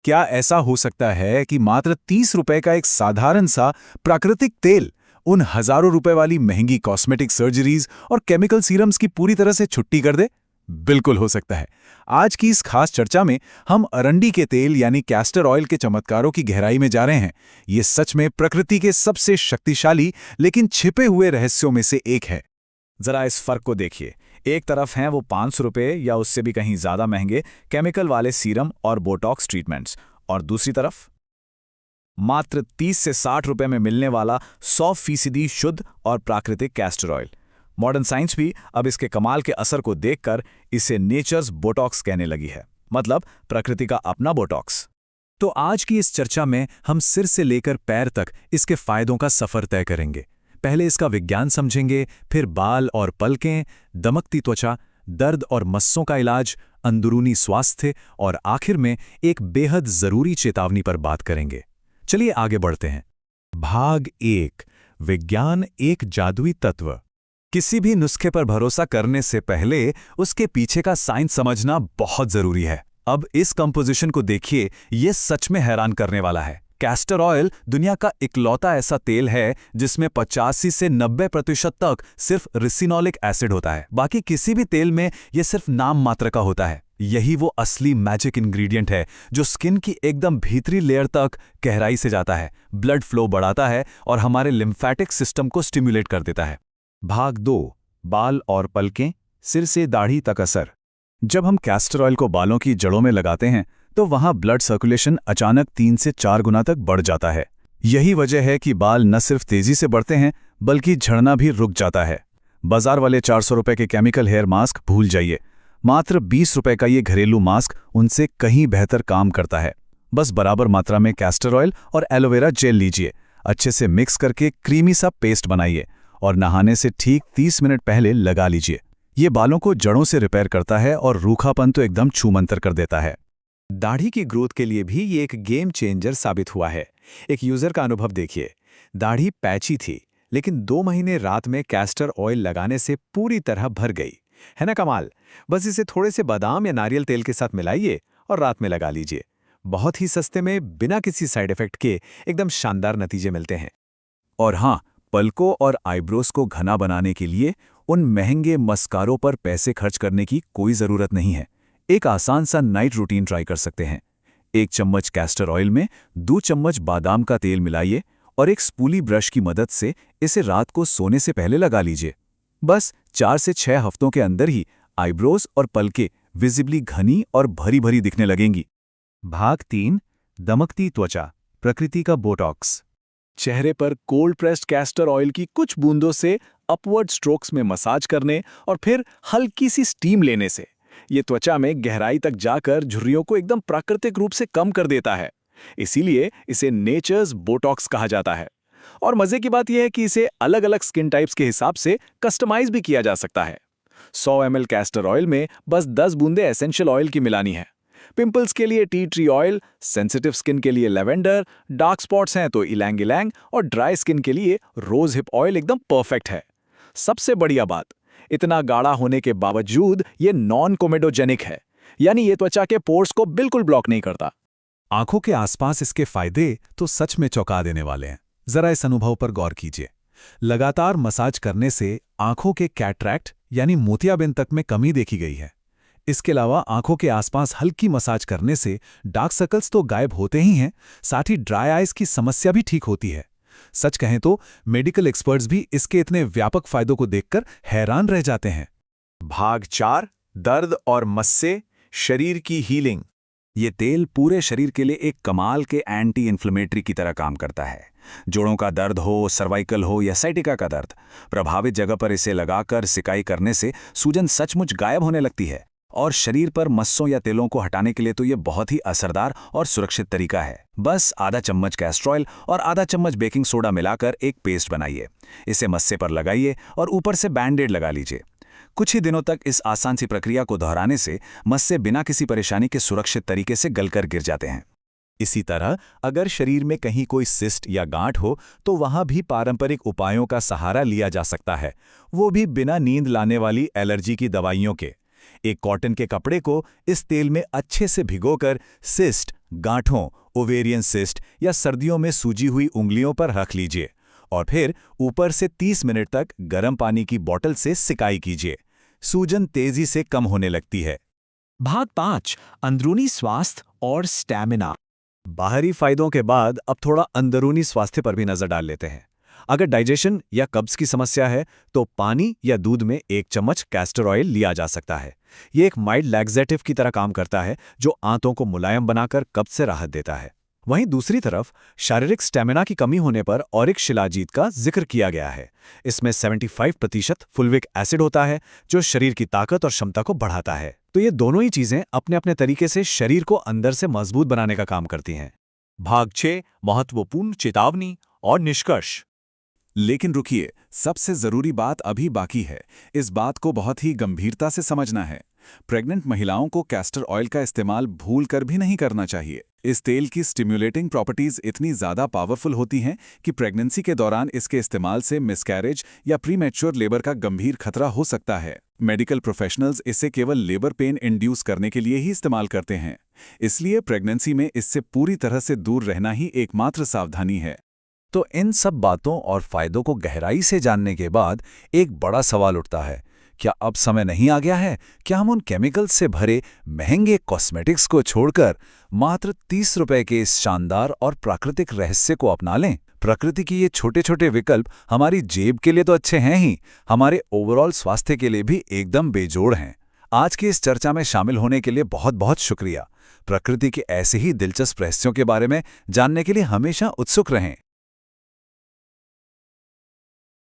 क्या ऐसा हो सकता है कि मात्र 30 रुपए का एक साधारण सा प्राकृतिक तेल उन हजारों रुपए वाली महंगी कॉस्मेटिक सर्जरीज और केमिकल सीरम्स की पूरी तरह से छुट्टी कर दे? बिल्कुल हो सकता है। आज की इस खास चर्चा में हम अरंडी के तेल यानी कैस्टर ऑयल के चमत्कारों की गहराई में जा रहे हैं। ये सच में प्रकृति के सबसे शक्तिशाली लेकिन छिपे हुए रहस्यों में से एक है। जरा इस फर्क को देखिए। एक तरफ हैं वो 500 रुपये या उससे भी कहीं ज़्यादा महंगे केमिकल वाले सीरम और बोटॉक्स ट्रीटमेंट्स, और दूसरी तरफ मात्र 30 से 60 रुपये में मिलने वाला 100% शुद्ध और प्राकृतिक कैस्टर ऑयल। मॉडर्न साइंस भी अब इसके कमाल के असर को देखकर इसे नेचर्स बोटॉक्स कहने लगी है, मतलब प्रकृति का अपना बोटॉक्स। तो आज की इस चर्चा में हम सिर से लेकर पैर तक इसके फायदों का सफर तय करेंगे। पहले इसका विज्ञान समझेंगे, फिर बाल और पलकें, दमकती त्वचा, दर्द और मस्सों का इलाज, अंदरूनी स्वास्थ्य और आखिर में एक बेहद जरूरी चेतावनी पर बात करेंगे। चलिए आगे बढ़ते हैं। भाग 1, विज्ञान एक जादुई तत्व। किसी भी नुस्खे पर भरोसा करने से पहले उसके पीछे का साइंस समझना बहुत जरूरी है। अब इस कंपोजिशन को देखिए, ये सच में हैरान करने वाला है। कैस्टर ऑयल दुनिया का इकलौता ऐसा तेल है जिसमें 85 से 90% तक सिर्फ रिसिनोलिक एसिड होता है। बाकी किसी भी तेल में यह सिर्फ नाम मात्र का होता है। यही वो असली मैजिक इंग्रेडिएंट है जो स्किन की एकदम भीतरी लेयर तक गहराई से जाता है, ब्लड फ्लो बढ़ाता है और हमारे लिम्फेटिक सिस्टम को स्टिम्युलेट कर देता है। भाग 2, बाल और पलकें, सिर से दाढ़ी तक असर। जब हम कैस्टर ऑयल को बालों की जड़ों में लगाते हैं तो वहां ब्लड सर्कुलेशन अचानक 3 से 4 गुना तक बढ़ जाता है। यही वजह है कि बाल न सिर्फ तेजी से बढ़ते हैं बल्कि झड़ना भी रुक जाता है। बाजार वाले 400 रुपए के केमिकल हेयर मास्क भूल जाइए। मात्र 20 रुपए का ये घरेलू मास्क उनसे कहीं बेहतर काम करता है। बस बराबर मात्रा में कैस्टर ऑयल और एलोवेरा जेल लीजिए, अच्छे से मिक्स करके क्रीमी सा पेस्ट बनाइए और नहाने से ठीक 30 मिनट पहले लगा लीजिए। ये बालों को जड़ों से रिपेयर करता है और रूखापन तो एकदम छूमंतर कर देता है। दाढ़ी की ग्रोथ के लिए भी ये एक गेम चेंजर साबित हुआ है। एक यूजर का अनुभव देखिए। दाढ़ी पैची थी, लेकिन 2 महीने रात में कैस्टर ऑयल लगाने से पूरी तरह भर गई। है ना कमाल? बस इसे थोड़े से बादाम या नारियल तेल के साथ मिलाइए और रात में लगा लीजिए। बहुत ही सस्ते में, बिना किसी साइड इफेक्ट के एकदम शानदार नतीजे मिलते हैं। और हाँ, पलकों और आईब्रोज को घना बनाने के लिए उन महंगे मस्कारों पर पैसे खर्च करने की कोई ज़रूरत नहीं है। एक आसान सा नाइट रूटीन ट्राई कर सकते हैं। 1 चम्मच कैस्टर ऑयल में 2 चम्मच बादाम का तेल मिलाइए और एक स्पूली ब्रश की मदद से इसे रात को सोने से पहले लगा लीजिए। बस 4 से 6 हफ्तों के अंदर ही आईब्रोज और पलकें विजिबली घनी और भरी भरी दिखने लगेंगी। भाग 3, दमकती त्वचा, प्रकृति का बोटॉक्स। चेहरे पर कोल्ड प्रेस्ड कैस्टर ऑयल की कुछ बूंदों से अपवर्ड स्ट्रोक्स में मसाज करने और फिर हल्की सी स्टीम लेने से ये त्वचा में गहराई तक जाकर झुर्रियों को एकदम प्राकृतिक रूप से कम कर देता है। इसीलिए इसे नेचर्स बोटॉक्स कहा जाता है। और मजे की बात यह है कि इसे अलग अलग स्किन टाइप्स के हिसाब से कस्टमाइज भी किया जा सकता है। 100 ml कैस्टर ऑयल में बस 10 बूंदे एसेंशियल ऑयल की मिलानी है। पिंपल्स के लिए tea tree oil, sensitive skin के लिए लेवेंडर, डार्क स्पॉट्स हैं तो इलैंग इलैंग और ड्राई स्किन के लिए रोज हिप ऑयल एकदम परफेक्ट है। सबसे बढ़िया बात, इतना गाढ़ा होने के बावजूद ये नॉन कोमेडोजेनिक है, यानी ये त्वचा के पोर्स को बिल्कुल ब्लॉक नहीं करता। आंखों के आसपास इसके फायदे तो सच में चौंका देने वाले हैं। जरा इस अनुभव पर गौर कीजिए। लगातार मसाज करने से आंखों के कैटरैक्ट यानी मोतियाबिंद तक में कमी देखी गई है। इसके अलावा आंखों के आसपास हल्की मसाज करने से डार्क सर्कल्स तो गायब होते ही हैं, साथ ही ड्राई आइज की समस्या भी ठीक होती है। सच कहें तो मेडिकल एक्सपर्ट्स भी इसके इतने व्यापक फायदों को देखकर हैरान रह जाते हैं। भाग 4, दर्द और मस्से, शरीर की हीलिंग। ये तेल पूरे शरीर के लिए एक कमाल के एंटी इन्फ्लेमेटरी की तरह काम करता है। जोड़ों का दर्द हो, सर्वाइकल हो या साइटिका का दर्द, प्रभावित जगह पर इसे लगाकर सिकाई करने से सूजन सचमुच गायब होने लगती है। और शरीर पर मस्सों या तेलों को हटाने के लिए तो ये बहुत ही असरदार और सुरक्षित तरीका है। बस आधा चम्मच कैस्टर ऑयल और आधा चम्मच बेकिंग सोडा मिलाकर एक पेस्ट बनाइए। इसे मस्से पर लगाइए और ऊपर से बैंडेड लगा लीजिए। कुछ ही दिनों तक इस आसान सी प्रक्रिया को दोहराने से मस्से बिना किसी परेशानी के सुरक्षित तरीके से गलकर गिर जाते हैं। इसी तरह अगर शरीर में कहीं कोई सिस्ट या गांठ हो तो वहां भी पारंपरिक उपायों का सहारा लिया जा सकता है, वो भी बिना नींद लाने वाली एलर्जी की दवाइयों के। एक कॉटन के कपड़े को इस तेल में अच्छे से भिगोकर सिस्ट, गांठों, ओवेरियन सिस्ट या सर्दियों में सूजी हुई उंगलियों पर रख लीजिए और फिर ऊपर से 30 मिनट तक गर्म पानी की बोतल से सिकाई कीजिए। सूजन तेजी से कम होने लगती है। भाग 5 अंदरूनी स्वास्थ्य और स्टैमिना। बाहरी फायदों के बाद अब थोड़ा अंदरूनी स्वास्थ्य पर भी नजर डाल लेते हैं। अगर डाइजेशन या कब्ज की समस्या है तो पानी या दूध में 1 चम्मच कैस्टर ऑयल लिया जा सकता है। ये एक माइल्ड लैक्सेटिव की तरह काम करता है जो आंतों को मुलायम बनाकर कब्ज से राहत देता है। वहीं दूसरी तरफ शारीरिक स्टैमिना की कमी होने पर औरिक शिलाजीत का जिक्र किया गया है। इसमें 75% फुल्विक एसिड होता है जो शरीर की ताकत और क्षमता को बढ़ाता है। तो ये दोनों ही चीजें अपने अपने तरीके से शरीर को अंदर से मजबूत बनाने का काम करती हैं। भाग 6 महत्वपूर्ण चेतावनी और निष्कर्ष। लेकिन रुकिए, सबसे जरूरी बात अभी बाकी है। इस बात को बहुत ही गंभीरता से समझना है। प्रेग्नेंट महिलाओं को कैस्टर ऑयल का इस्तेमाल भूल कर भी नहीं करना चाहिए। इस तेल की स्टिम्युलेटिंग प्रॉपर्टीज इतनी ज़्यादा पावरफुल होती हैं कि प्रेगनेंसी के दौरान इसके इस्तेमाल से मिसकैरेज या प्रीमैच्योर लेबर का गंभीर खतरा हो सकता है। मेडिकल प्रोफेशनल्स इसे केवल लेबर पेन इंड्यूस करने के लिए ही इस्तेमाल करते हैं। इसलिए प्रेगनेंसी में इससे पूरी तरह से दूर रहना ही एकमात्र सावधानी है। तो इन सब बातों और फायदों को गहराई से जानने के बाद एक बड़ा सवाल उठता है, क्या अब समय नहीं आ गया है? क्या हम उन केमिकल्स से भरे महंगे कॉस्मेटिक्स को छोड़कर मात्र 30 रुपए के इस शानदार और प्राकृतिक रहस्य को अपना लें? प्रकृति की ये छोटे छोटे विकल्प हमारी जेब के लिए तो अच्छे हैं ही, हमारे ओवरऑल स्वास्थ्य के लिए भी एकदम बेजोड़ हैं। आज की इस चर्चा में शामिल होने के लिए बहुत बहुत शुक्रिया। प्रकृति के ऐसे ही दिलचस्प रहस्यों के बारे में जानने के लिए हमेशा उत्सुक रहें।